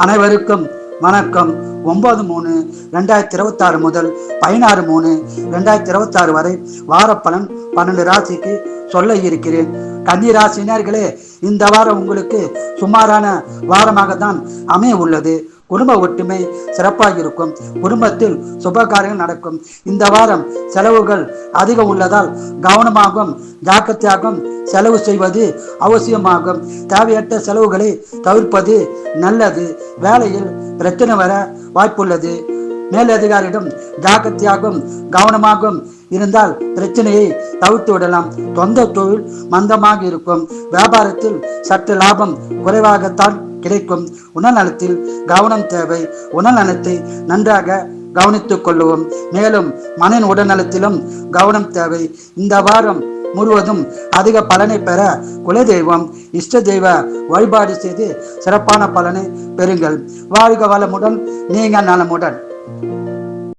அனைவருக்கும் வணக்கம். 9/3/2026 முதல் 16/3/2026 வரை வாரப்பலன் 12 ராசிக்கு சொல்ல இருக்கிறேன். கன்னி ராசினியர்களே, இந்த வாரம் உங்களுக்கு சுமாரான வாரமாக தான் அமைய உள்ளது. குடும்ப ஒற்றுமை சிறப்பாக இருக்கும். குடும்பத்தில் சுபகாரியங்கள் நடக்கும். இந்த வாரம் செலவுகள் அதிகம் உள்ளதால் கவனமாகவும் ஜாக்கிரதையாகவும் செலவு செய்வது அவசியமாகும். தேவையற்ற செலவுகளை தவிர்ப்பது நல்லது. வேலையில் பிரச்சனை வர வாய்ப்புள்ளது. மேலதிகாரியிடம் ஜாக்கிரதையாகவும் கவனமாகவும் இருந்தால் பிரச்சனையை தவிர்த்து விடலாம். சொந்த தொழில் மந்தமாக இருக்கும். வியாபாரத்தில் சற்று லாபம் குறைவாகத்தான் கிடைக்கும். உடல்நலத்தில் கவனம் தேவை. உடல்நலத்தை நன்றாக கவனித்துக் கொள்ளவும். மேலும் மன உடல்நலத்திலும் கவனம் தேவை. இந்த வாரம் முழுவதும் அதிக பலனை பெற குலதெய்வம் இஷ்ட தெய்வ வழிபாடு செய்து சிறப்பான பலனை பெறுங்கள். வாழ்க வளமுடன், நீங்க நலமுடன்.